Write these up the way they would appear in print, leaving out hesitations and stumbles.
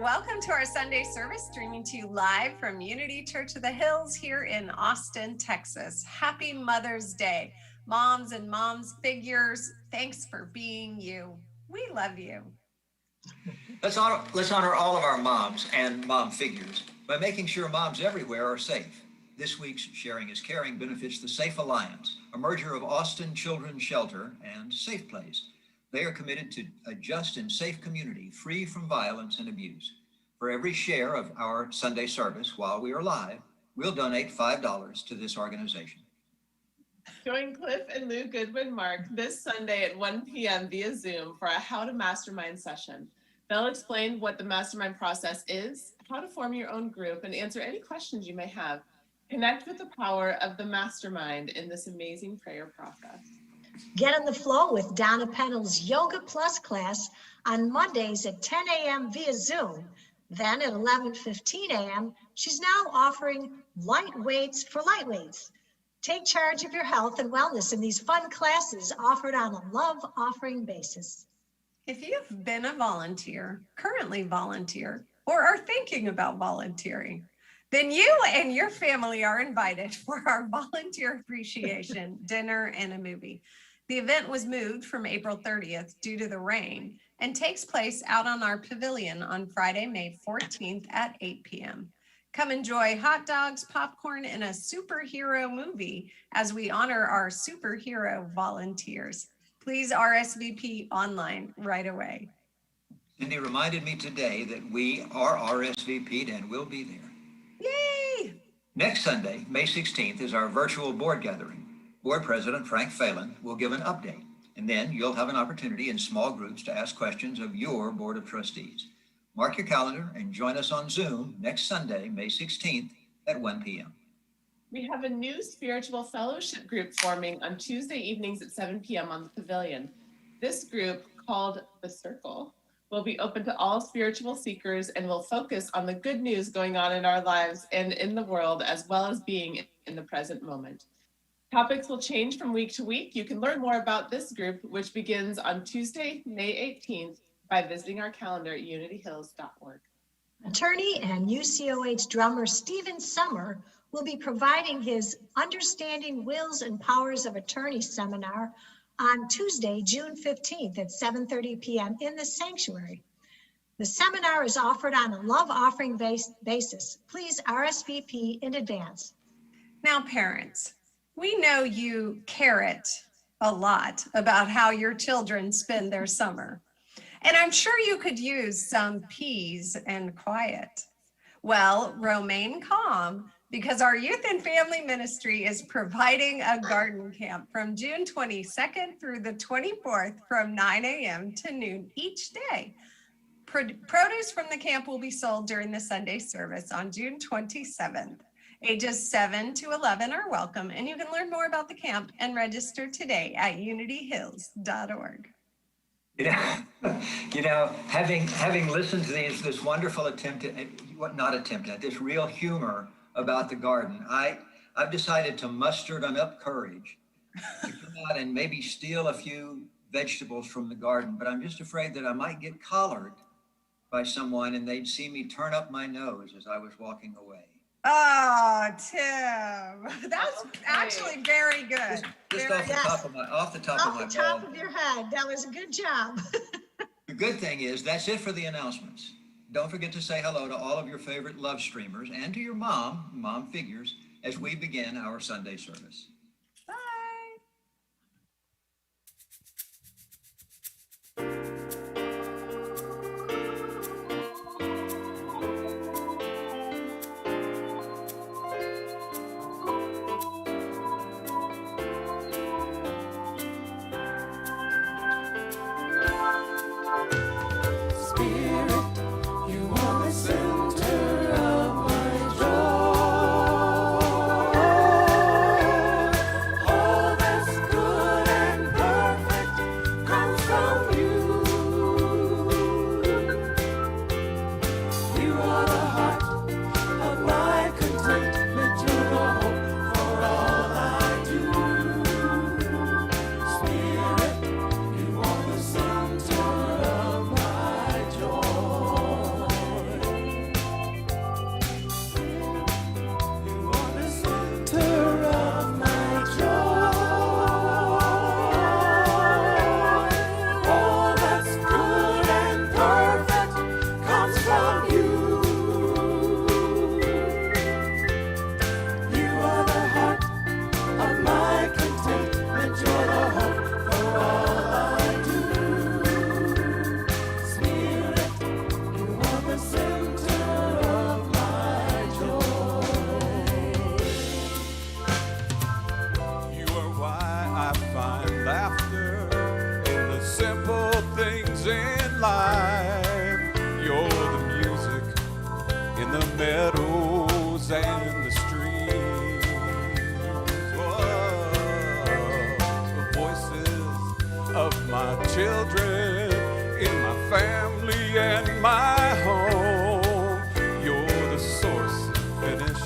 Welcome to our Sunday service, streaming to you live from Unity Church of the Hills here in Austin, Texas. Happy Mother's Day. Moms and moms figures, thanks for being you. We love you. Let's honor all of our moms and mom figures by making sure moms everywhere are safe. This week's Sharing is Caring benefits the Safe Alliance, a merger of Austin Children's Shelter and Safe Place. They are committed to a just and safe community free from violence and abuse. For every share of our Sunday service while we are live, we'll donate $5 to this organization. Join Cliff and Lou Goodwin-Mark this Sunday at 1 p.m. via Zoom for a How to Mastermind session. They'll explain what the mastermind process is, how to form your own group, and answer any questions you may have. Connect with the power of the mastermind in this amazing prayer process. Get in the flow with Donna Pennell's Yoga Plus class on Mondays at 10 a.m. via Zoom. Then at 11:15 a.m., she's now offering light weights for lightweights. Take charge of your health and wellness in these fun classes offered on a love offering basis. If you've been a volunteer, currently volunteer, or are thinking about volunteering, then you and your family are invited for our volunteer appreciation dinner and a movie. The event was moved from April 30th due to the rain and takes place out on our pavilion on Friday, May 14th at 8 p.m. Come enjoy hot dogs, popcorn, and a superhero movie as we honor our superhero volunteers. Please RSVP online right away. Cindy reminded me today that we are RSVP'd and will be there. Yay! Next Sunday, May 16th, is our virtual board gathering. Board President Frank Phelan will give an update, and then you'll have an opportunity in small groups to ask questions of your Board of Trustees. Mark your calendar and join us on Zoom next Sunday, May 16th at 1 p.m. We have a new spiritual fellowship group forming on Tuesday evenings at 7 p.m. on the pavilion. This group, called The Circle, will be open to all spiritual seekers and will focus on the good news going on in our lives and in the world, as well as being in the present moment. Topics will change from week to week. You can learn more about this group, which begins on Tuesday, May 18th, by visiting our calendar at unityhills.org. Attorney and UCOH drummer Stephen Summer will be providing his Understanding Wills and Powers of Attorney seminar on Tuesday, June 15th at 7:30 p.m. in the sanctuary. The seminar is offered on a love offering basis. Please RSVP in advance. Now, parents, we know you carrot a lot about how your children spend their summer. And I'm sure you could use some peace and quiet. Well, remain calm because our youth and family ministry is providing a garden camp from June 22nd through the 24th from 9 a.m. to noon each day. Produce from the camp will be sold during the Sunday service on June 27th. Ages 7 to 11 are welcome, and you can learn more about the camp and register today at unityhills.org. Having listened to this wonderful this real humor about the garden, I've decided to muster enough courage to come out and maybe steal a few vegetables from the garden, but I'm just afraid that I might get collared by someone and they'd see me turn up my nose as I was walking away. Oh, Tim, that's actually very good. Just off the top of your head. That was a good job. The good thing is that's it for the announcements. Don't forget to say hello to all of your favorite love streamers and to your mom figures as we begin our Sunday service. Bye. children, in my family and my home. You're the source and finish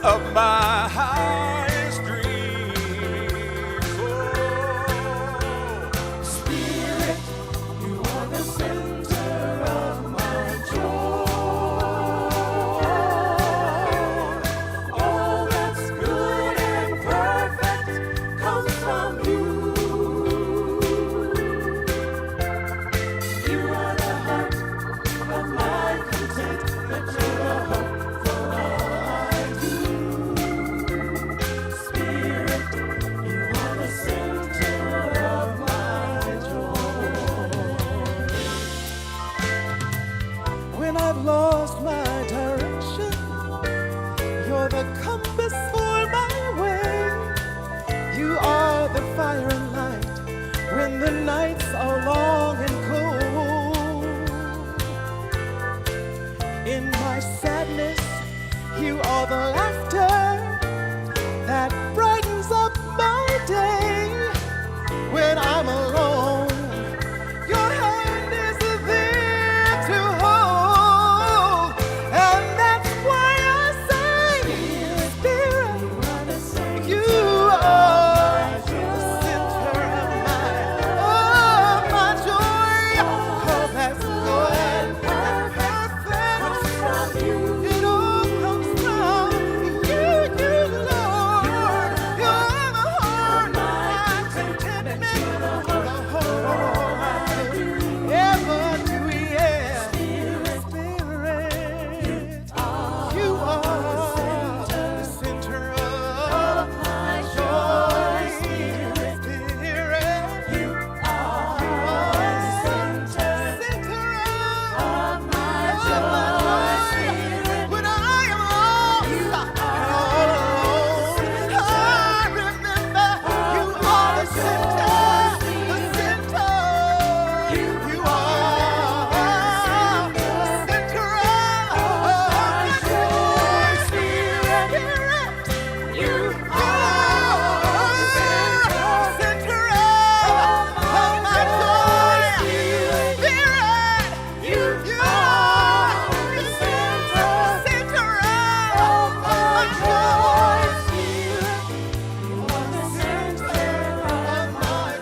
of my highest dreams. Oh, Spirit, you are the center of my joy. All that's good and perfect comes from you. You are the heart of my content, that you're the hope for all I do. Spirit, you are the center of my joy. When I've lost my direction, you're the compass for my way. You are the fire and light when the nights are long and cold. In my sadness, you are the laughter that brightens up my day. When I'm alone, your hand is there to hold. And that's why I say, Spirit, you are the center of my joy. Oh, that's good and perfect comes from you. It all comes from you, Lord. You're the heart of my contentment, the whole I could ever do, yeah. Spirit, you are the center of my joy. Spirit, you are the center of my joy. When I am lost and all alone, I remember you are the center, the center. You are the center of my joy. Spirit, you are the center of my joy. Spirit, you are the center of my joy. Spirit, you are the center of my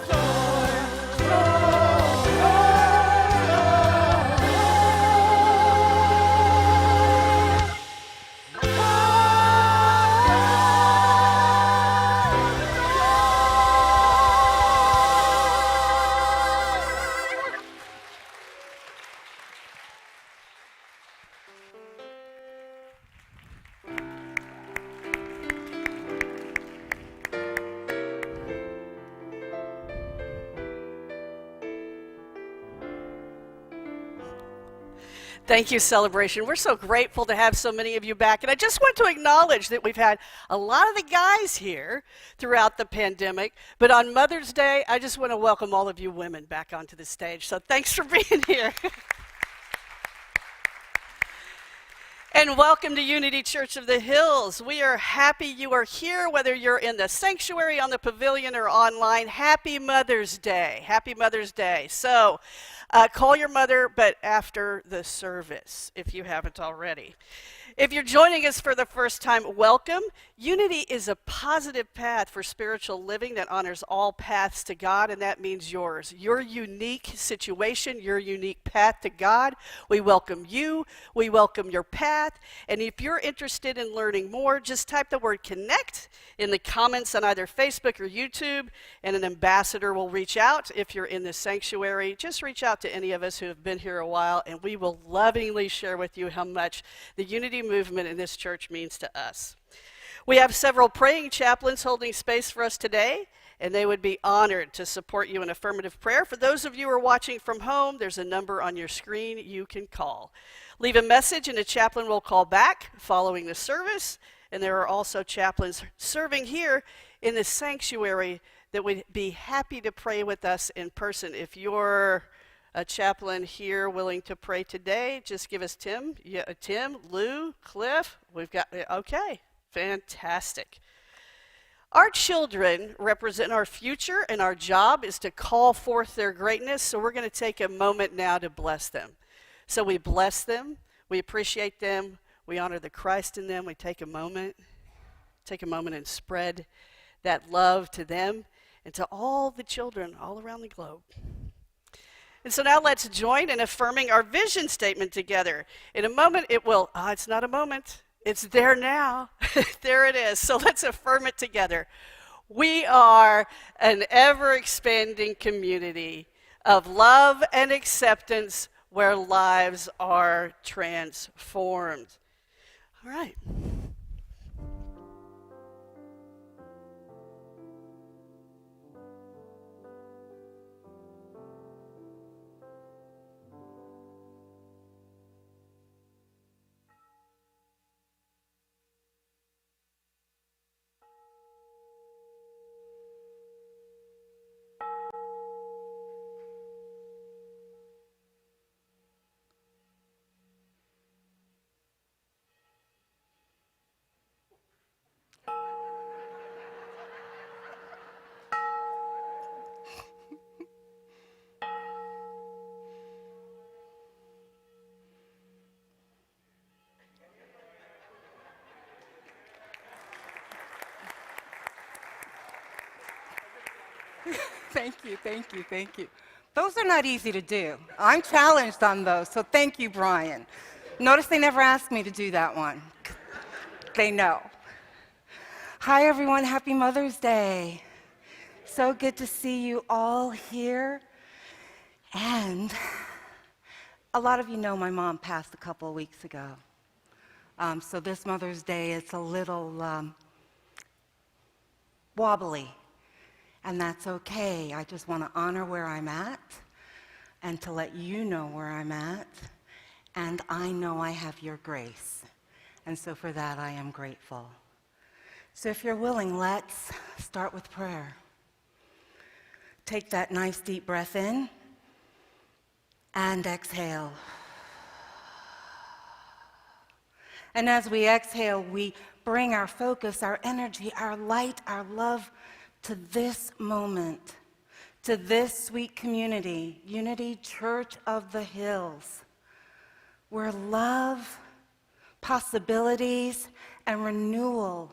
Thank you, Celebration. We're so grateful to have so many of you back. And I just want to acknowledge that we've had a lot of the guys here throughout the pandemic. But on Mother's Day, I just want to welcome all of you women back onto the stage. So thanks for being here. And welcome to Unity Church of the Hills. We are happy you are here, whether you're in the sanctuary, on the pavilion, or online. Happy Mother's Day. Happy Mother's Day. So call your mother, but after the service, if you haven't already. If you're joining us for the first time, welcome. Unity is a positive path for spiritual living that honors all paths to God, and that means yours. Your unique situation, your unique path to God. We welcome you. We welcome your path. And if you're interested in learning more, just type the word connect in the comments on either Facebook or YouTube, and an ambassador will reach out. If you're in the sanctuary, just reach out to any of us who have been here a while, and we will lovingly share with you how much the Unity movement in this church means to us. We have several praying chaplains holding space for us today, and they would be honored to support you in affirmative prayer. For those of you who are watching from home, there's a number on your screen you can call. Leave a message and a chaplain will call back following the service, and there are also chaplains serving here in the sanctuary that would be happy to pray with us in person. If you're a chaplain here willing to pray today, just give us Tim. Yeah, Tim, Lou, Cliff. We've got, okay, fantastic. Our children represent our future, and our job is to call forth their greatness. So we're going to take a moment now to bless them. So we bless them, we appreciate them, we honor the Christ in them. We take a moment and spread that love to them and to all the children all around the globe. And so now let's join in affirming our vision statement together. In a moment, it's not a moment, it's there now. There it is. So let's affirm it together. We are an ever-expanding community of love and acceptance where lives are transformed. All right. Thank you. Those are not easy to do. I'm challenged on those, so thank you, Brian. Notice they never asked me to do that one. They know. Hi, everyone. Happy Mother's Day. So good to see you all here. And a lot of you know my mom passed a couple of weeks ago. So this Mother's Day, it's a little wobbly. And that's okay. I just want to honor where I'm at and to let you know where I'm at. And I know I have your grace. And so for that, I am grateful. So if you're willing, let's start with prayer. Take that nice deep breath in and exhale. And as we exhale, we bring our focus, our energy, our light, our love to this moment, to this sweet community, Unity Church of the Hills, where love, possibilities, and renewal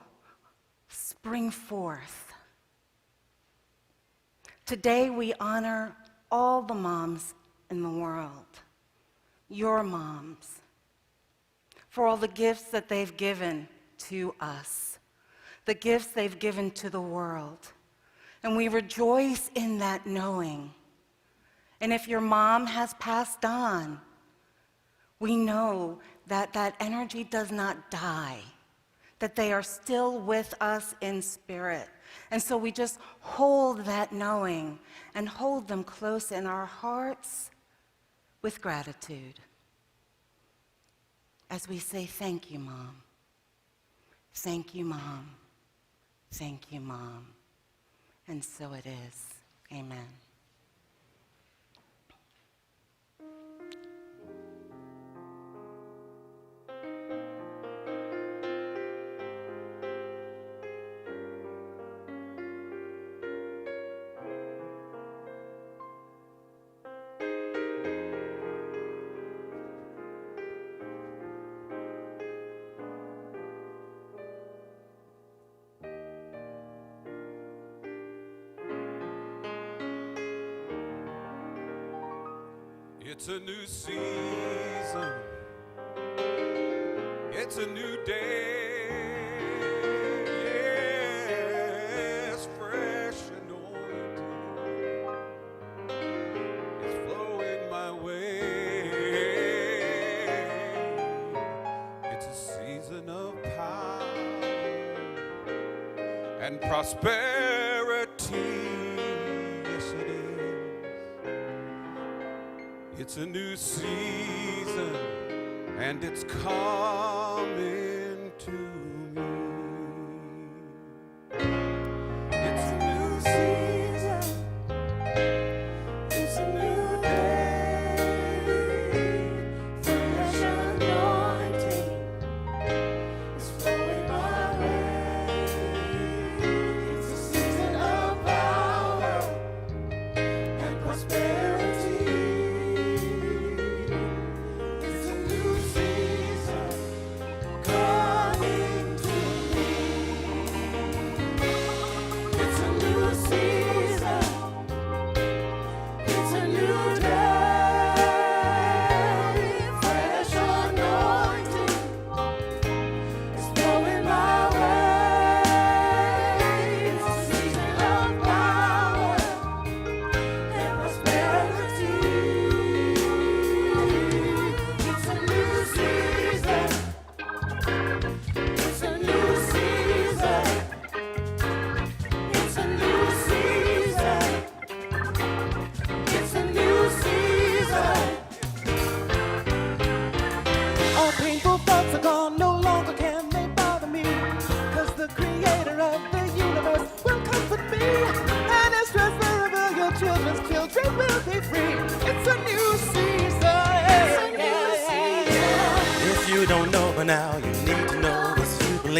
spring forth. Today we honor all the moms in the world, your moms, for all the gifts that they've given to us, the gifts they've given to the world. And we rejoice in that knowing. And if your mom has passed on, we know that that energy does not die, that they are still with us in spirit. And so we just hold that knowing and hold them close in our hearts with gratitude as we say, thank you, Mom. Thank you, Mom. Thank you, Mom. And so it is. Amen. It's a new season. It's a new day. Yes, fresh anointing. It's flowing my way. It's a season of power and prosperity. Yes, it is. It's a new season, and it's coming to me. It's a new season. It's a new day. Fresh anointing is flowing my way.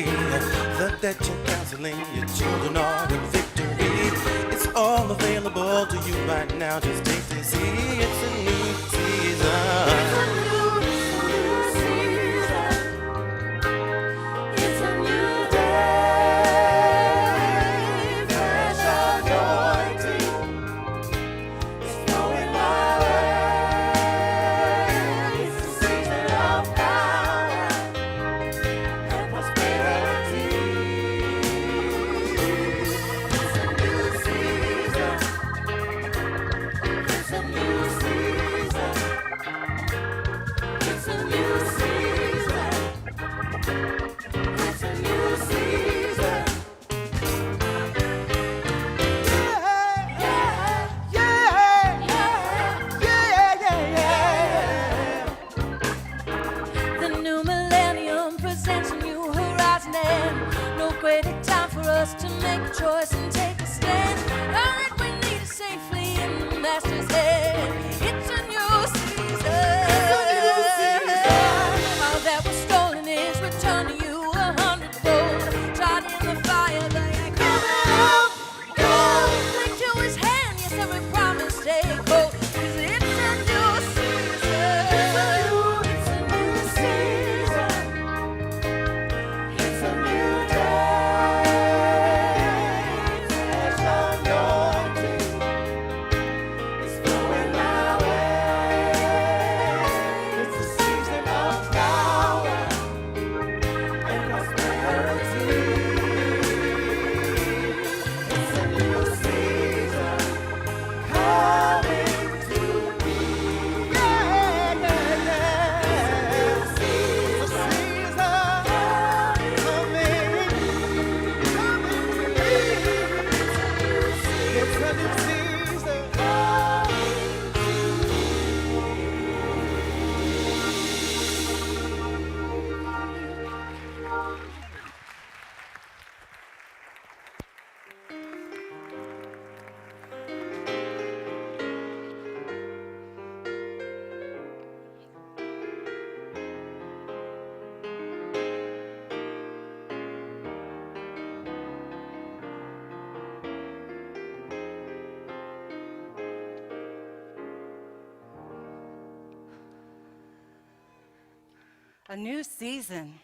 family, the debt you're canceling, your children are in victory. It's all available to you right now. Just take to see it's a new season. It's a new season. It's a new day. Fresh anointing is flowing my way. It's the season of power and prosperity. It's a new season. It's a new season. It's a new season. It's a new season. Yeah, yeah, yeah. The new millennium presents a new horizon, and no greater time for us to make a choice and take a stand. All right, we need it safely in the master's hand. It's a new season. All that was stolen is returned to you 100-fold. Tried in the fire, but I come out. Cling to his hand, yes, every promise stay cold. 'Cause it's a new season. It's a new season. It's a new day. Fresh anointing is flowing my way. It's the season of power and prosperity. It's a new season coming to me. Yeah, yeah, yeah. It's a new season coming to me. It's a new season coming to A new season.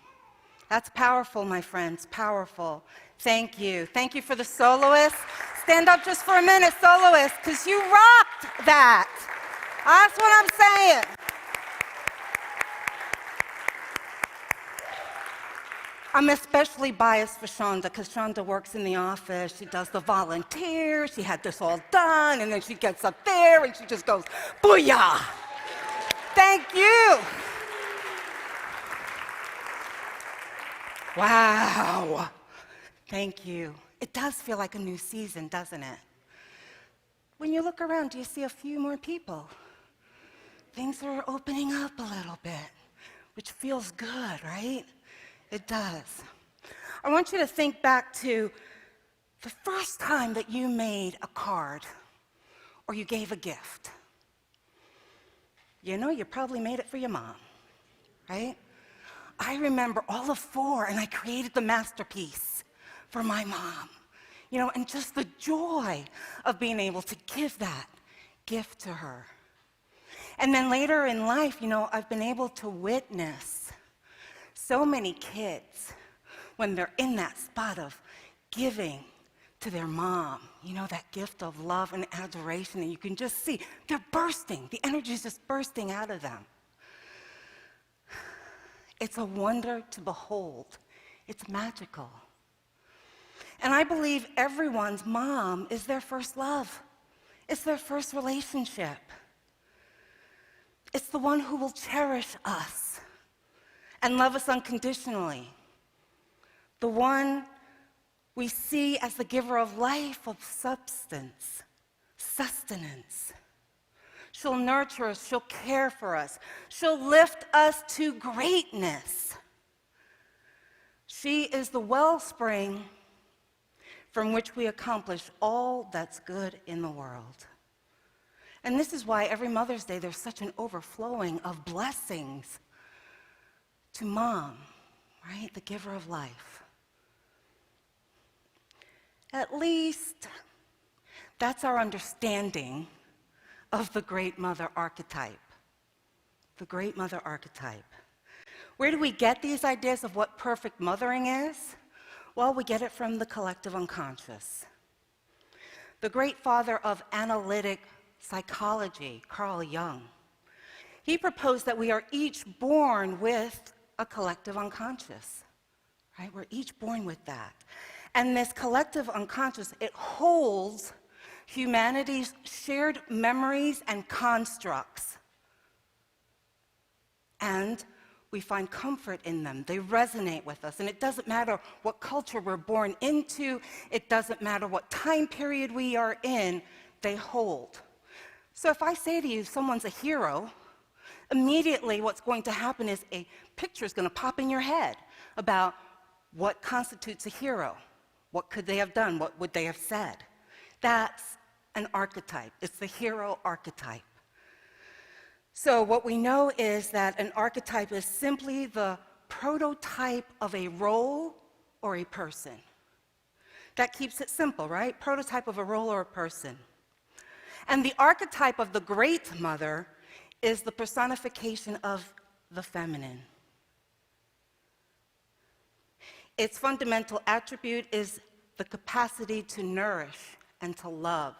That's powerful, my friends, powerful. Thank you. Thank you for the soloists. Stand up just for a minute, soloists, because you rocked that. That's what I'm saying. I'm especially biased for Shonda because Shonda works in the office. She does the volunteer. She had this all done, and then she gets up there and she just goes, booyah! Thank you. Wow. Thank you. It does feel like a new season, doesn't it? When you look around, do you see a few more people? Things are opening up a little bit, which feels good, right? It does. I want you to think back to the first time that you made a card or you gave a gift. You know, you probably made it for your mom, right? I remember all of 4, and I created the masterpiece for my mom. You know, and just the joy of being able to give that gift to her. And then later in life, you know, I've been able to witness so many kids when they're in that spot of giving to their mom, you know, that gift of love and adoration, and you can just see they're bursting. The energy is just bursting out of them. It's a wonder to behold. It's magical. And I believe everyone's mom is their first love. It's their first relationship. It's the one who will cherish us and love us unconditionally. The one we see as the giver of life, of substance, sustenance. She'll nurture us, she'll care for us, she'll lift us to greatness. She is the wellspring from which we accomplish all that's good in the world. And this is why every Mother's Day there's such an overflowing of blessings to Mom, right? The giver of life. At least that's our understanding of the great mother archetype. The great mother archetype. Where do we get these ideas of what perfect mothering is? Well, we get it from the collective unconscious. The great father of analytic psychology, Carl Jung, he proposed that we are each born with a collective unconscious, right? We're each born with that. And this collective unconscious, it holds humanity's shared memories and constructs. And we find comfort in them. They resonate with us. And it doesn't matter what culture we're born into, it doesn't matter what time period we are in, they hold. So if I say to you, someone's a hero, immediately what's going to happen is a picture is going to pop in your head about what constitutes a hero. What could they have done? What would they have said? That's an archetype. It's the hero archetype. So what we know is that an archetype is simply the prototype of a role or a person. That keeps it simple, right? Prototype of a role or a person. And the archetype of the great mother is the personification of the feminine. Its fundamental attribute is the capacity to nourish and to love.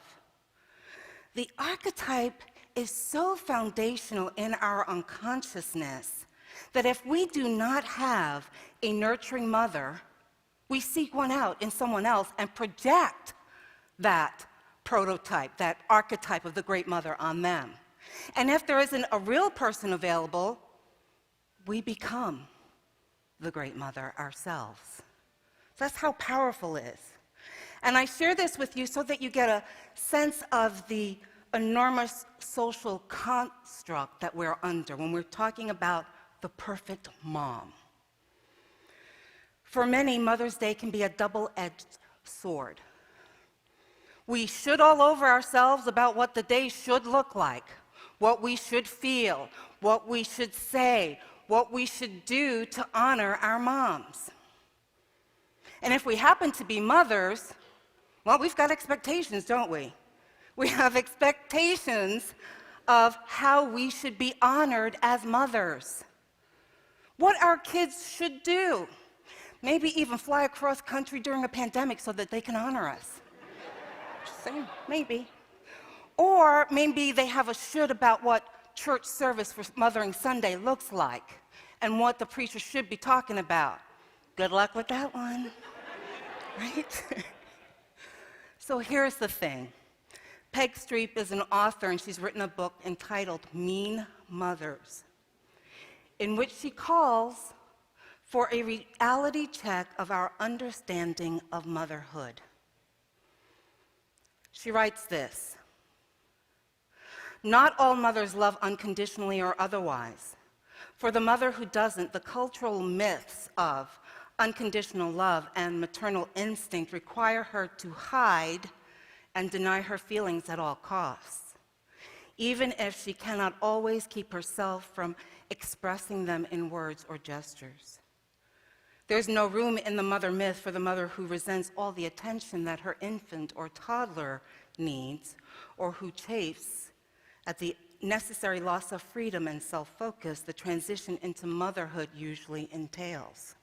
The archetype is so foundational in our unconsciousness that if we do not have a nurturing mother, we seek one out in someone else and project that prototype, that archetype of the great mother on them. And if there isn't a real person available, we become the great mother ourselves. That's how powerful it is. And I share this with you so that you get a sense of the enormous social construct that we're under when we're talking about the perfect mom. For many, Mother's Day can be a double-edged sword. We should all over ourselves about what the day should look like, what we should feel, what we should say, what we should do to honor our moms. And if we happen to be mothers, well, we've got expectations, don't we? We have expectations of how we should be honored as mothers. What our kids should do. Maybe even fly across country during a pandemic so that they can honor us. Just saying, maybe. Or maybe they have a should about what church service for Mothering Sunday looks like and what the preacher should be talking about. Good luck with that one, right? So here's the thing. Peg Streep is an author, and she's written a book entitled Mean Mothers, in which she calls for a reality check of our understanding of motherhood. She writes this: "Not all mothers love unconditionally or otherwise. For the mother who doesn't, the cultural myths of unconditional love and maternal instinct require her to hide and deny her feelings at all costs, even if she cannot always keep herself from expressing them in words or gestures. There's no room in the mother myth for the mother who resents all the attention that her infant or toddler needs, or who chafes at the necessary loss of freedom and self-focus the transition into motherhood usually entails."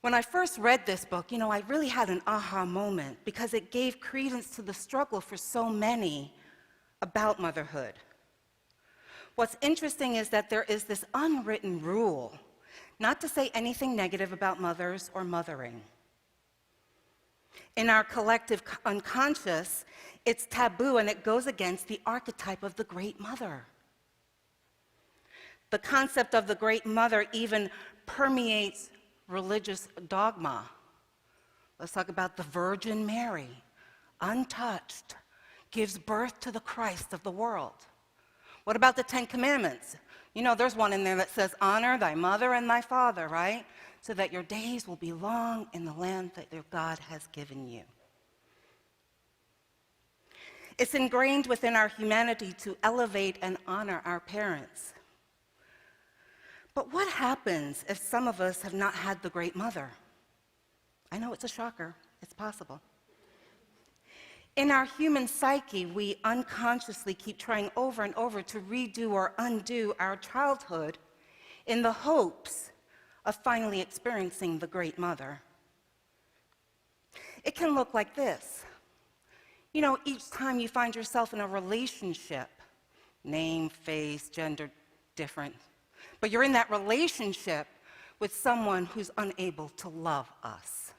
When I first read this book, I really had an aha moment because it gave credence to the struggle for so many about motherhood. What's interesting is that there is this unwritten rule not to say anything negative about mothers or mothering. In our collective unconscious, it's taboo and it goes against the archetype of the great mother. The concept of the great mother even permeates religious dogma. Let's talk about the Virgin Mary, untouched, gives birth to the Christ of the world. What about the Ten Commandments? There's one in there that says, honor thy mother and thy father, right? So that your days will be long in the land that your God has given you. It's ingrained within our humanity to elevate and honor our parents. But what happens if some of us have not had the great mother? I know it's a shocker. It's possible. In our human psyche, we unconsciously keep trying over and over to redo or undo our childhood in the hopes of finally experiencing the Great Mother. It can look like this. You know, each time you find yourself in a relationship, name, face, gender, different, but you're in that relationship with someone who's unable to love us,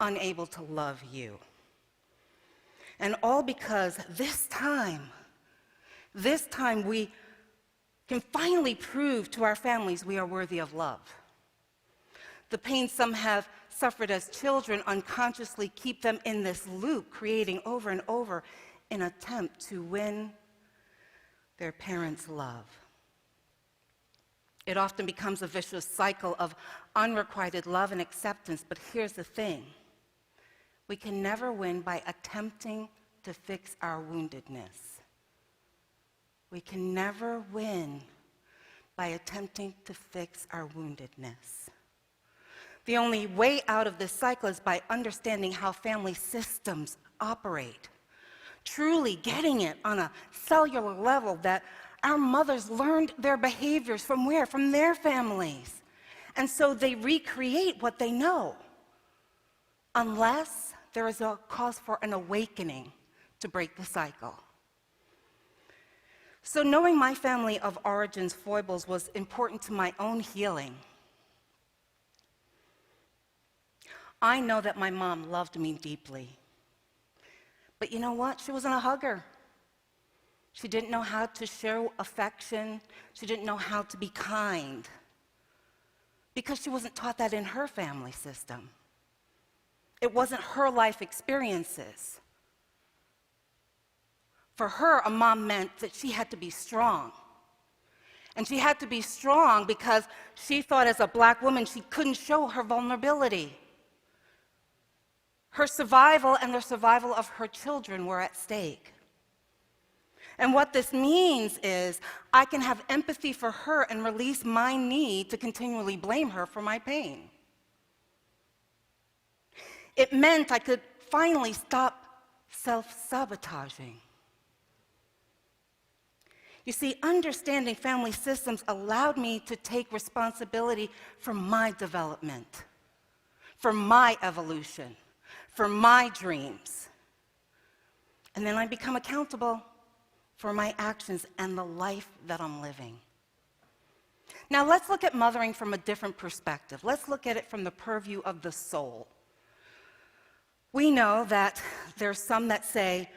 unable to love you. And all because this time we can finally prove to our families we are worthy of love. The pain some have suffered as children unconsciously keep them in this loop, creating over and over an attempt to win their parents' love. It often becomes a vicious cycle of unrequited love and acceptance, but here's the thing. We can never win by attempting to fix our woundedness. We can never win by attempting to fix our woundedness. The only way out of this cycle is by understanding how family systems operate, truly getting it on a cellular level that our mothers learned their behaviors from where? From their families. And so they recreate what they know, unless there is a cause for an awakening to break the cycle. So knowing my family of origin's foibles was important to my own healing. I know that my mom loved me deeply. But you know what? She wasn't a hugger. She didn't know how to show affection. She didn't know how to be kind, because she wasn't taught that in her family system. It wasn't her life experiences. For her, a mom meant that she had to be strong. And she had to be strong because she thought as a black woman she couldn't show her vulnerability. Her survival and the survival of her children were at stake. And what this means is I can have empathy for her and release my need to continually blame her for my pain. It meant I could finally stop self-sabotaging. You see, understanding family systems allowed me to take responsibility for my development, for my evolution, for my dreams. And then I become accountable for my actions and the life that I'm living. Now let's look at mothering from a different perspective. Let's look at it from the purview of the soul. We know that there's some that say,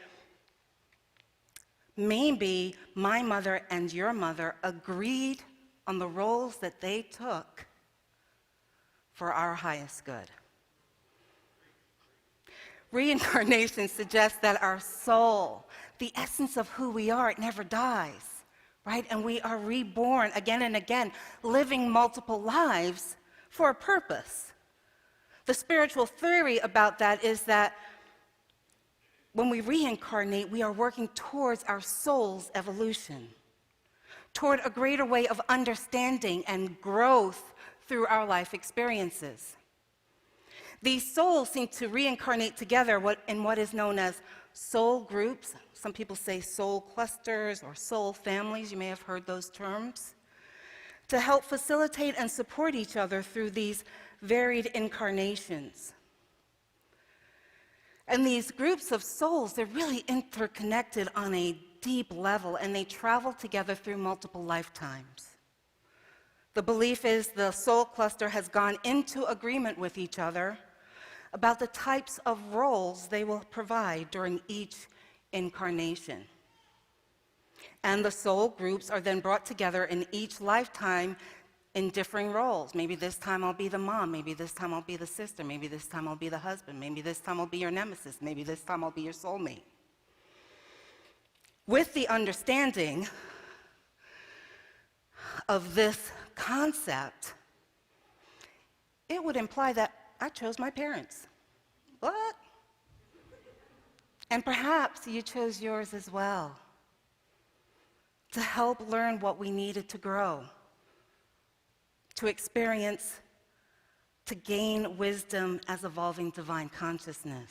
maybe my mother and your mother agreed on the roles that they took for our highest good. Reincarnation suggests that our soul, the essence of who we are, it never dies, right? And we are reborn again and again, living multiple lives for a purpose. The spiritual theory about that is that when we reincarnate, we are working towards our soul's evolution, toward a greater way of understanding and growth through our life experiences. These souls seem to reincarnate together in what is known as soul groups. Some people say soul clusters or soul families. You may have heard those terms, to help facilitate and support each other through these varied incarnations. And these groups of souls, they're really interconnected on a deep level, and they travel together through multiple lifetimes. The belief is the soul cluster has gone into agreement with each other about the types of roles they will provide during each incarnation. And the soul groups are then brought together in each lifetime in differing roles. Maybe this time I'll be the mom, maybe this time I'll be the sister, maybe this time I'll be the husband, maybe this time I'll be your nemesis, maybe this time I'll be your soulmate. With the understanding of this concept, it would imply that I chose my parents. What? And perhaps you chose yours as well, to help learn what we needed to grow, to experience to gain wisdom as evolving divine consciousness.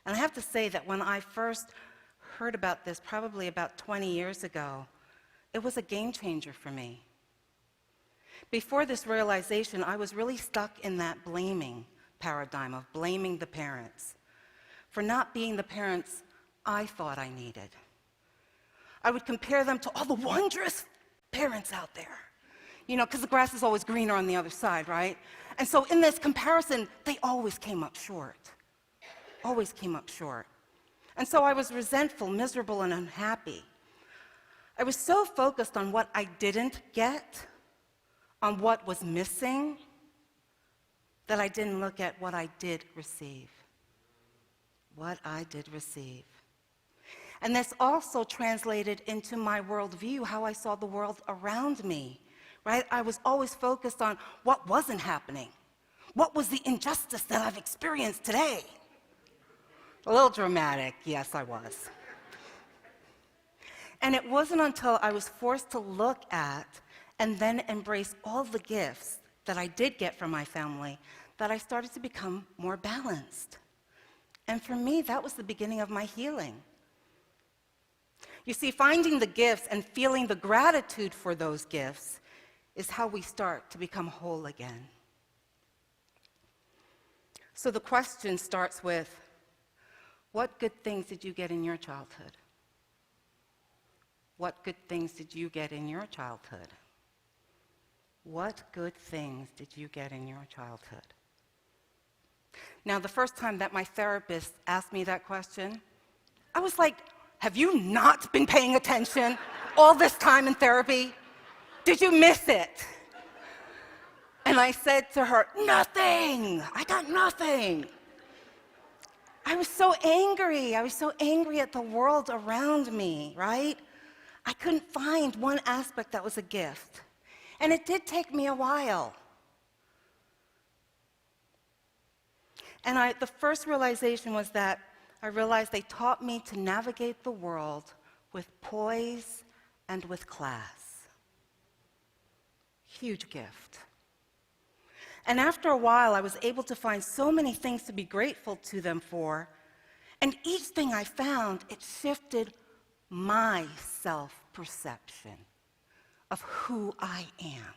And I have to say that when I first heard about this, probably about 20 years ago, it was a game changer for me. Before this realization, I was really stuck in that blaming paradigm of blaming the parents for not being the parents I thought I needed. I would compare them to all the wondrous parents out there, because the grass is always greener on the other side, right? And so in this comparison, they always came up short. Always came up short. And so I was resentful, miserable, and unhappy. I was so focused on what I didn't get, on what was missing, that I didn't look at what I did receive. What I did receive. And this also translated into my worldview, how I saw the world around me, right? I was always focused on what wasn't happening. What was the injustice that I've experienced today? A little dramatic, yes, I was. And it wasn't until I was forced to look at and then embrace all the gifts that I did get from my family that I started to become more balanced. And for me, that was the beginning of my healing. You see, finding the gifts and feeling the gratitude for those gifts is how we start to become whole again. So the question starts with, what good things did you get in your childhood? What good things did you get in your childhood? What good things did you get in your childhood? Now, the first time that my therapist asked me that question, I was like, have you not been paying attention all this time in therapy? Did you miss it? And I said to her, nothing. I got nothing. I was so angry. I was so angry at the world around me, right? I couldn't find one aspect that was a gift. And it did take me a while. And the first realization was that I realized they taught me to navigate the world with poise and with class. Huge gift. And after a while, I was able to find so many things to be grateful to them for. And each thing I found, it shifted my self-perception of who I am.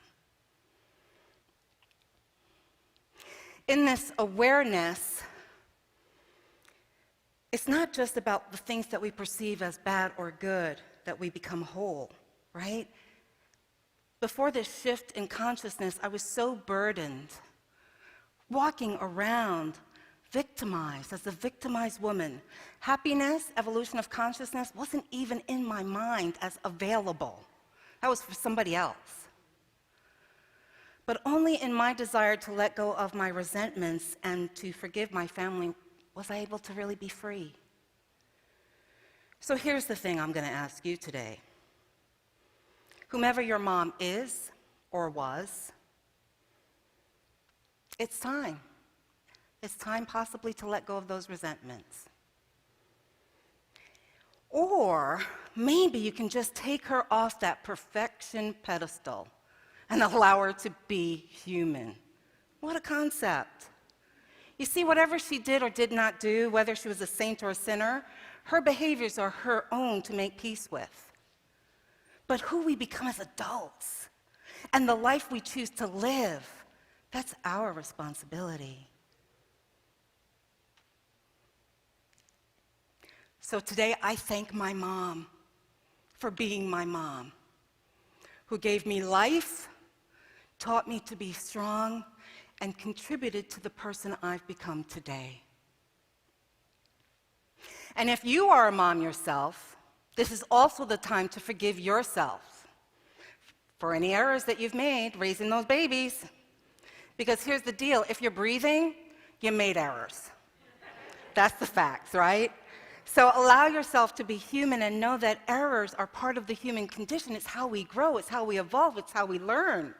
In this awareness, it's not just about the things that we perceive as bad or good that we become whole, right? Before this shift in consciousness, I was so burdened, walking around victimized, as a victimized woman. Happiness, evolution of consciousness, wasn't even in my mind as available. That was for somebody else. But only in my desire to let go of my resentments and to forgive my family was I able to really be free. So here's the thing I'm going to ask you today. Whomever your mom is or was, it's time. It's time possibly to let go of those resentments. Or maybe you can just take her off that perfection pedestal and allow her to be human. What a concept. You see, whatever she did or did not do, whether she was a saint or a sinner, her behaviors are her own to make peace with. But who we become as adults and the life we choose to live, that's our responsibility. So today I thank my mom for being my mom, who gave me life, taught me to be strong, and contributed to the person I've become today. And if you are a mom yourself, this is also the time to forgive yourself for any errors that you've made raising those babies. Because here's the deal, if you're breathing, you made errors. That's the facts, right? So allow yourself to be human and know that errors are part of the human condition. It's how we grow, it's how we evolve, it's how we learn.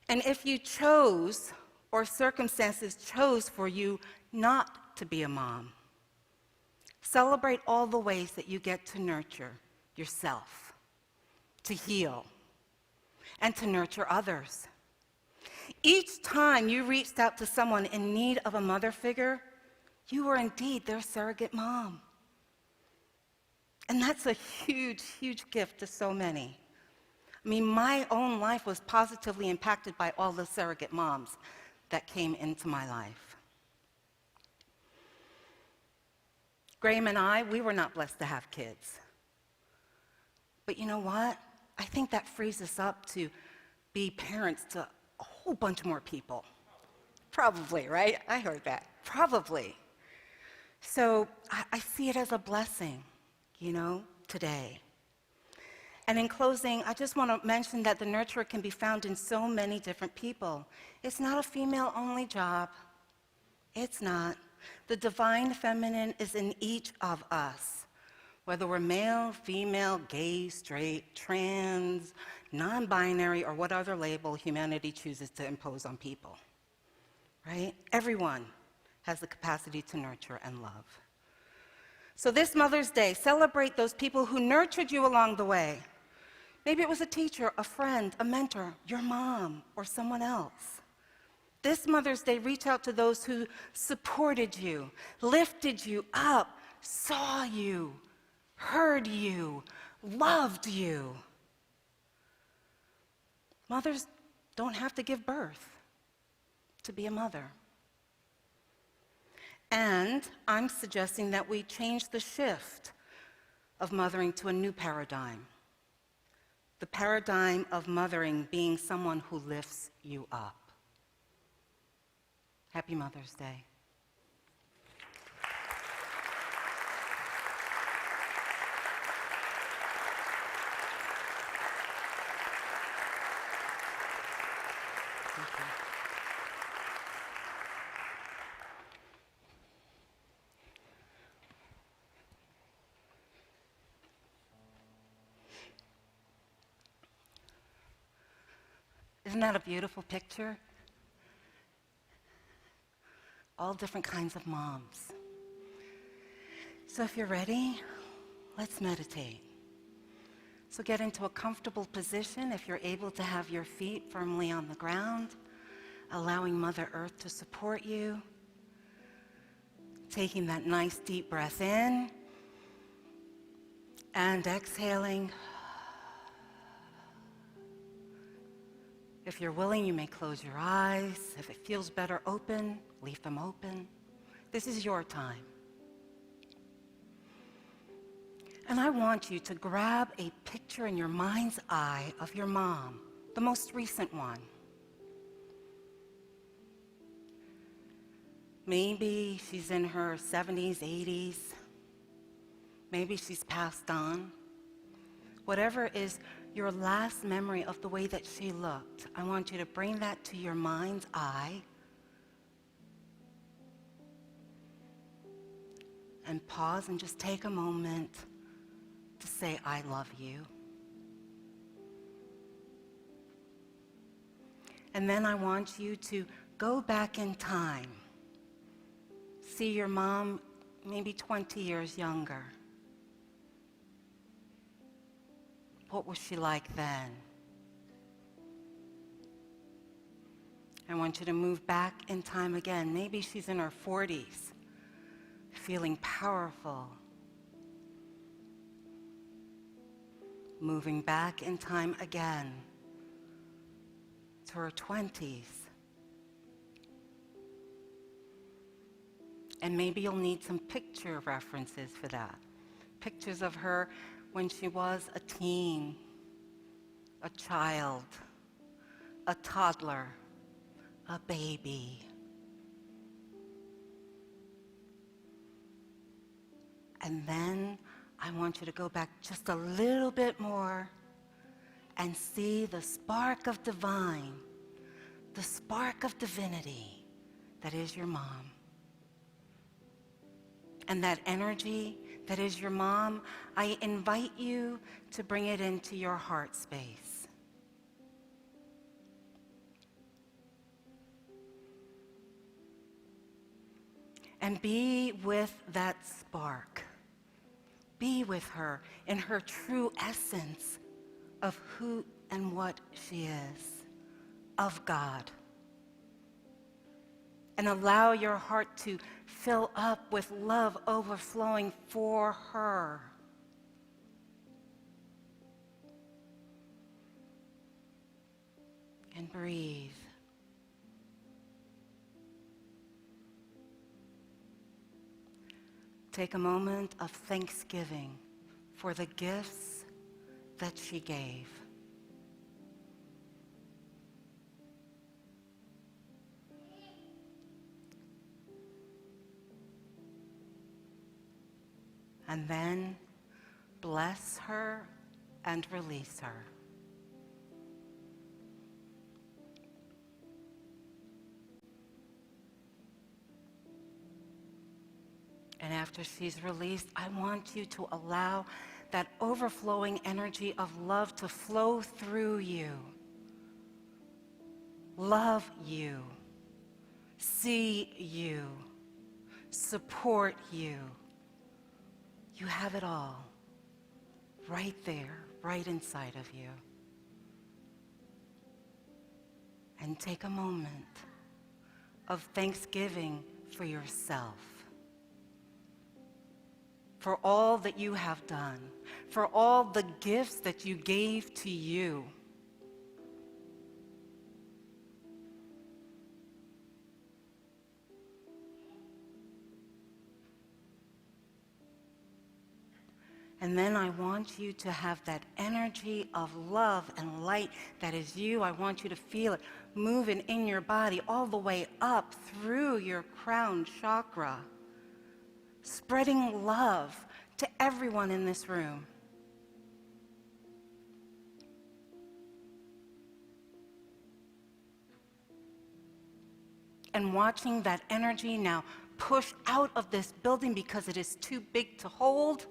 And if you chose, or circumstances chose for you not to be a mom, celebrate all the ways that you get to nurture yourself, to heal, and to nurture others. Each time you reached out to someone in need of a mother figure, you were indeed their surrogate mom. And that's a huge, huge gift to so many. I mean, my own life was positively impacted by all the surrogate moms that came into my life. Graham and I, we were not blessed to have kids. But you know what? I think that frees us up to be parents to a whole bunch more people. Probably, right? I heard that. Probably. So I see it as a blessing, today. And in closing, I just want to mention that the nurturer can be found in so many different people. It's not a female-only job. It's not. The divine feminine is in each of us, whether we're male, female, gay, straight, trans, non-binary, or what other label humanity chooses to impose on people, right? Everyone has the capacity to nurture and love. So this Mother's Day, celebrate those people who nurtured you along the way. Maybe it was a teacher, a friend, a mentor, your mom, or someone else. This Mother's Day, reach out to those who supported you, lifted you up, saw you, heard you, loved you. Mothers don't have to give birth to be a mother. And I'm suggesting that we change the shift of mothering to a new paradigm. The paradigm of mothering being someone who lifts you up. Happy Mother's Day. Thank you. Isn't that a beautiful picture? All different kinds of moms. So if you're ready, let's meditate. So get into a comfortable position if you're able to have your feet firmly on the ground, allowing Mother Earth to support you. Taking that nice deep breath in and exhaling. If you're willing, you may close your eyes. If it feels better open, leave them open. This is your time. And I want you to grab a picture in your mind's eye of your mom, the most recent one. Maybe she's in her 70s, 80s. Maybe she's passed on. Whatever is your last memory of the way that she looked, I want you to bring that to your mind's eye and pause and just take a moment to say, I love you. And then I want you to go back in time. See your mom maybe 20 years younger. What was she like then? I want you to move back in time again. Maybe she's in her 40s, feeling powerful. Moving back in time again to her 20s. And maybe you'll need some picture references for that. Pictures of her when she was a teen, a child, a toddler, a baby. And then I want you to go back just a little bit more and see the spark of divine, the spark of divinity that is your mom. And that energy that is your mom, I invite you to bring it into your heart space. And be with that spark. Be with her in her true essence of who and what she is, of God. and allow your heart to fill up with love overflowing for her. And breathe. Take a moment of thanksgiving for the gifts that she gave. And then bless her and release her. And after she's released, I want you to allow that overflowing energy of love to flow through you. Love you. See you. Support you. You have it all right there, right inside of you. And take a moment of thanksgiving for yourself, for all that you have done, for all the gifts that you gave to you. And then I want you to have that energy of love and light that is you. I want you to feel it moving in your body all the way up through your crown chakra, spreading love to everyone in this room. And watching that energy now push out of this building because it is too big to hold,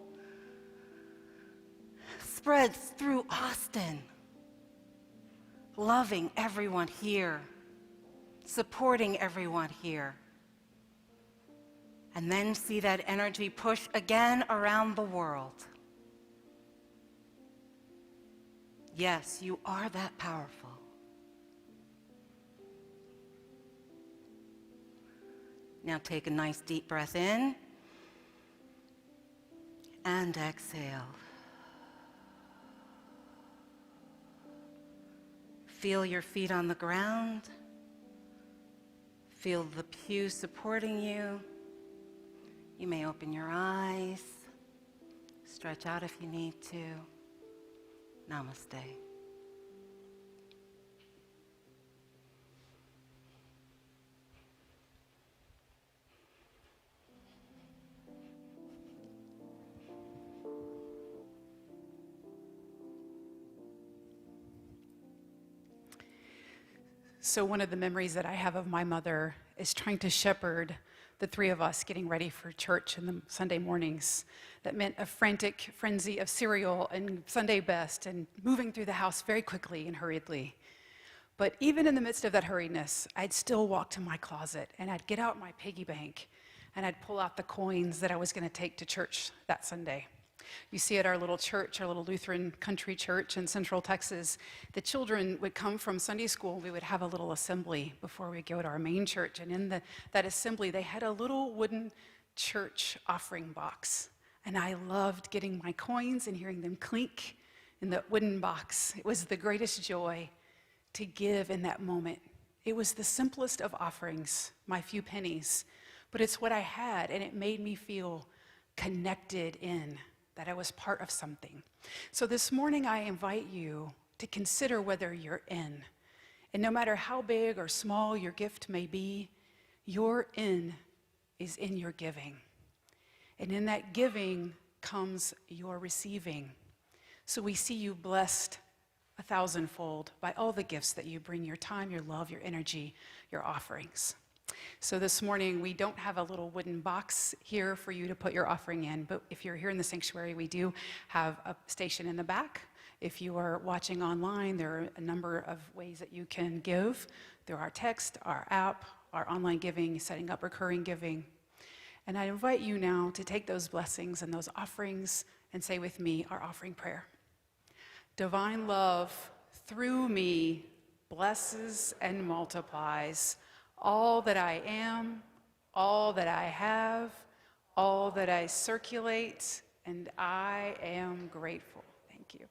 spreads through Austin, loving everyone here, supporting everyone here. And then see that energy push again around the world. Yes, you are that powerful. Now take a nice deep breath in and exhale. Feel your feet on the ground. Feel the pew supporting you. You may open your eyes, stretch out if you need to. Namaste. So one of the memories that I have of my mother is trying to shepherd the three of us getting ready for church in the Sunday mornings. That meant a frantic frenzy of cereal and Sunday best and moving through the house very quickly and hurriedly. But even in the midst of that hurriedness, I'd still walk to my closet and I'd get out my piggy bank and I'd pull out the coins that I was going to take to church that Sunday. You see at our little church, our little Lutheran country church in Central Texas, the children would come from Sunday school. We would have a little assembly before we go to our main church. And in that assembly, they had a little wooden church offering box. And I loved getting my coins and hearing them clink in the wooden box. It was the greatest joy to give in that moment. It was the simplest of offerings, my few pennies, but it's what I had, and it made me feel connected in, that I was part of something. So this morning I invite you to consider whether you're in. And no matter how big or small your gift may be, your in is in your giving. And in that giving comes your receiving. So we see you blessed 1,000-fold by all the gifts that you bring, your time, your love, your energy, your offerings. So this morning, we don't have a little wooden box here for you to put your offering in, but if you're here in the sanctuary, we do have a station in the back. If you are watching online, there are a number of ways that you can give. There are text, our app, our online giving, setting up recurring giving. And I invite you now to take those blessings and those offerings and say with me our offering prayer. Divine love through me blesses and multiplies all that I am, all that I have, all that I circulate, and I am grateful. Thank you.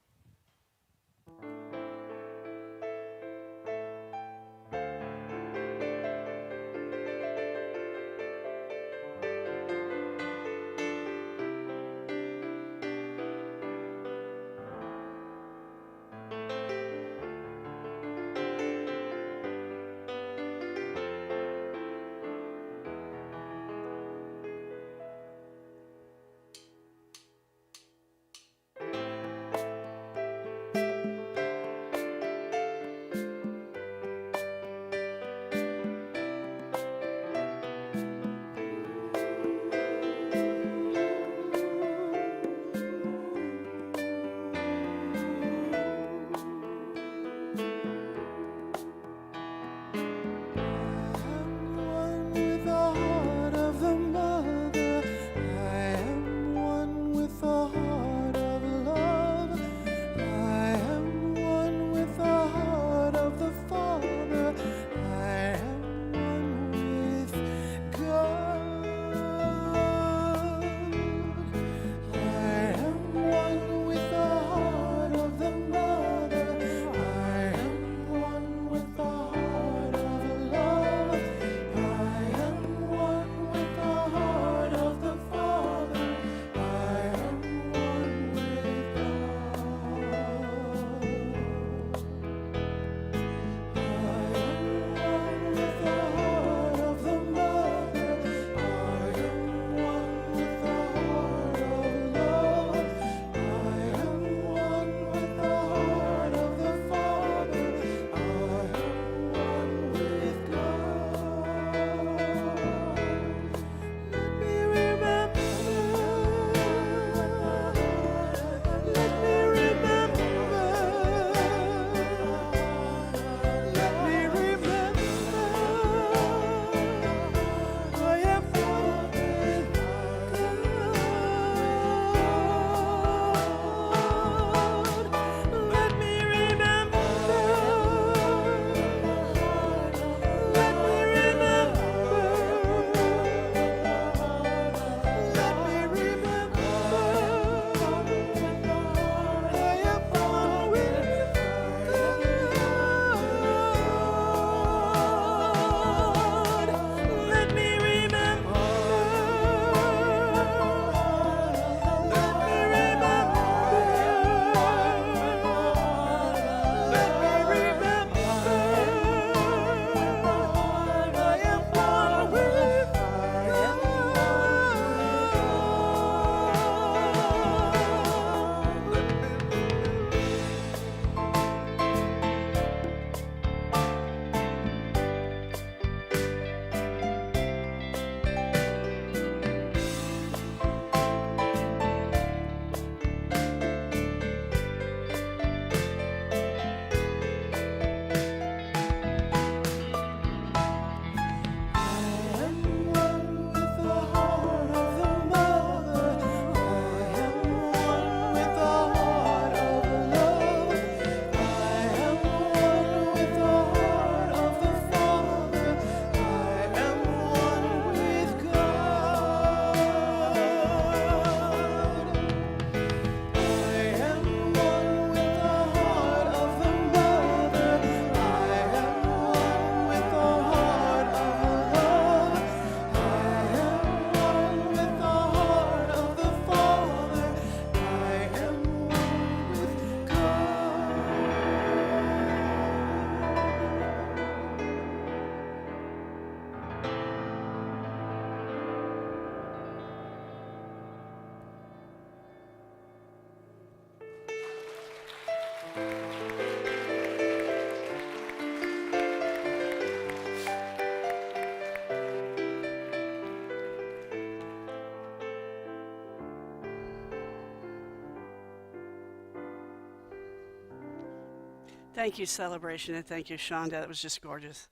Thank you, Celebration, and thank you, Shonda. That was just gorgeous.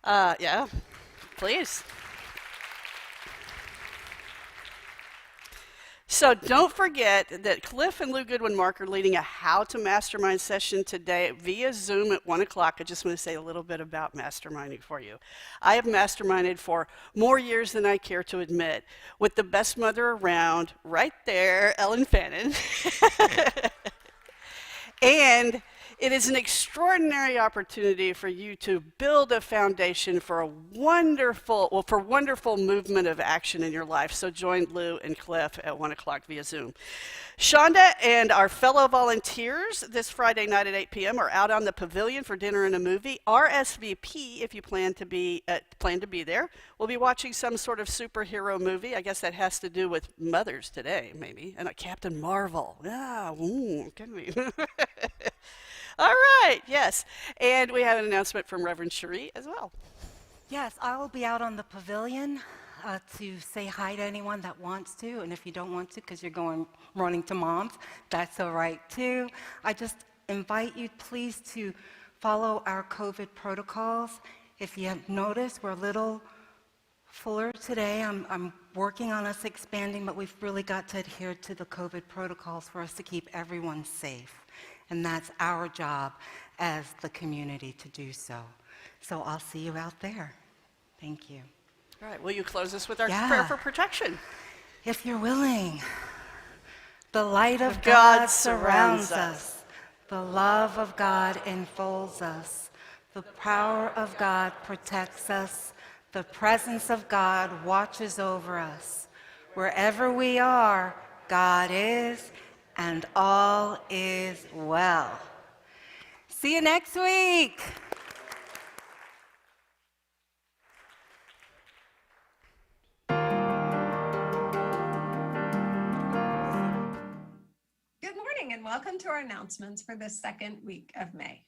Yeah, please. So don't forget that Cliff and Lou Goodwin-Mark are leading a How to Mastermind session today via Zoom at 1 o'clock. I just want to say a little bit about masterminding for you. I have masterminded for more years than I care to admit with the best mother around, right there, Ellen Fannin. And it is an extraordinary opportunity for you to build a foundation for wonderful movement of action in your life. So join Lou and Cliff at 1 o'clock via Zoom. Shonda and our fellow volunteers this Friday night at 8 p.m. are out on the pavilion for dinner and a movie. RSVP if you plan to be there. We'll be watching some sort of superhero movie. I guess that has to do with mothers today, maybe, and a Captain Marvel. Yeah, can we? All right, yes. And we have an announcement from Reverend Sheree as well. Yes, I will be out on the pavilion to say hi to anyone that wants to, and if you don't want to because you're running to moms, that's all right too. I just invite you please to follow our COVID protocols. If you have noticed, we're a little fuller today. I'm working on us expanding, but we've really got to adhere to the COVID protocols for us to keep everyone safe. And that's our job as the community to do so. So I'll see you out there. Thank you. All right, will you close us with our prayer for protection? If you're willing. The light of God surrounds us. The love of God enfolds us. The power of God protects us. The presence of God watches over us. Wherever we are, God is, and all is well. See you next week. Good morning and welcome to our announcements for the second week of May.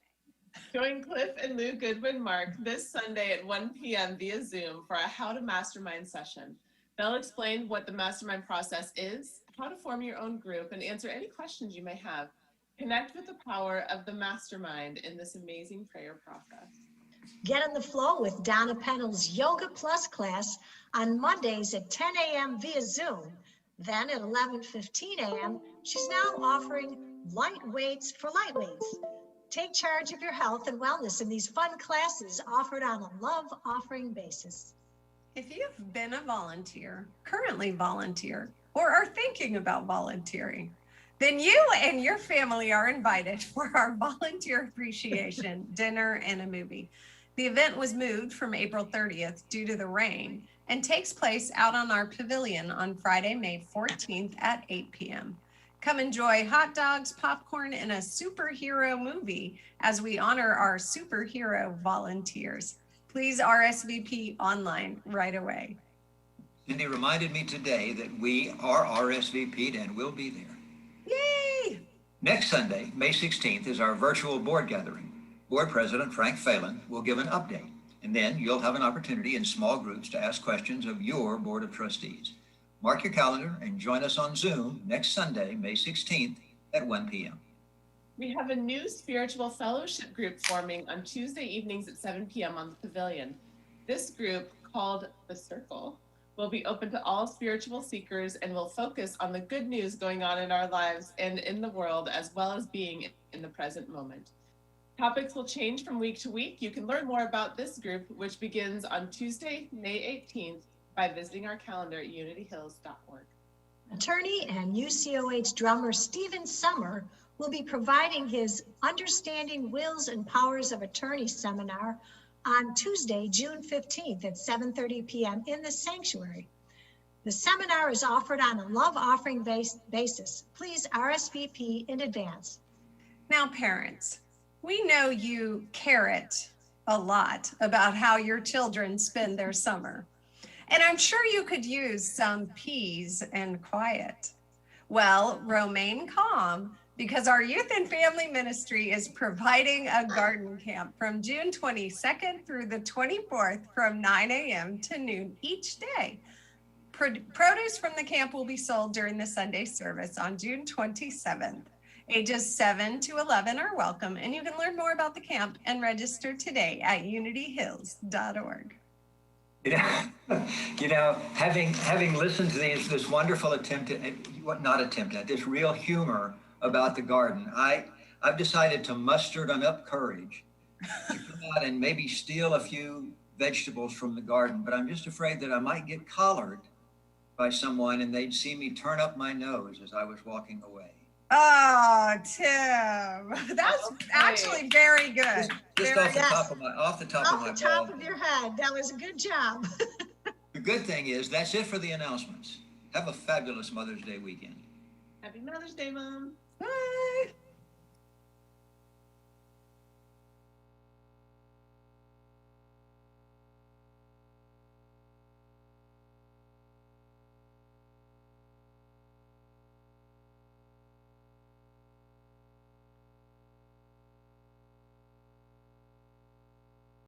Join Cliff and Lou Goodwin-Mark this Sunday at 1 p.m. via Zoom for a How to Mastermind session. They'll explain what the mastermind process is, how to form your own group, and answer any questions you may have. Connect with the power of the mastermind in this amazing prayer process. Get in the flow with Donna Pennell's Yoga Plus class on Mondays at 10 a.m. via Zoom. Then at 11:15 a.m., she's now offering light weights for lightweights. Take charge of your health and wellness in these fun classes offered on a love offering basis. If you've been a volunteer, currently volunteer, or are thinking about volunteering, then you and your family are invited for our volunteer appreciation dinner and a movie. The event was moved from April 30th due to the rain and takes place out on our pavilion on Friday, May 14th at 8 p.m. Come enjoy hot dogs, popcorn, and a superhero movie as we honor our superhero volunteers. Please RSVP online right away. Cindy reminded me today that we are RSVP'd and will be there. Yay! Next Sunday, May 16th, is our virtual board gathering. Board President Frank Phelan will give an update, and then you'll have an opportunity in small groups to ask questions of your Board of Trustees. Mark your calendar and join us on Zoom next Sunday, May 16th at 1 p.m. We have a new spiritual fellowship group forming on Tuesday evenings at 7 p.m. on the pavilion. This group, called The Circle, will be open to all spiritual seekers and will focus on the good news going on in our lives and in the world, as well as being in the present moment. Topics will change from week to week. You can learn more about this group, which begins on Tuesday, May 18th, by visiting our calendar at unityhills.org. Attorney and UCOH drummer Stephen Summer will be providing his Understanding Wills and Powers of Attorney seminar on Tuesday, June 15th at 7:30 p.m. in the sanctuary. The seminar is offered on a love offering basis. Please RSVP in advance. Now, parents, we know you care a lot about how your children spend their summer. And I'm sure you could use some peace and quiet. Well, remain calm because our youth and family ministry is providing a garden camp from June 22nd through the 24th from 9 a.m. to noon each day. Produce from the camp will be sold during the Sunday service on June 27th. Ages 7 to 11 are welcome, and you can learn more about the camp and register today at unityhills.org. You know, having listened to this wonderful this real humor about the garden, I've decided to muster enough courage to come out and maybe steal a few vegetables from the garden, but I'm just afraid that I might get collared by someone and they'd see me turn up my nose as I was walking away. Oh, Tim, that's actually very good. Just Very off the top of my Off the top of your head. That was a good job. The good thing is that's it for the announcements. Have a fabulous Mother's Day weekend. Happy Mother's Day, Mom. Bye.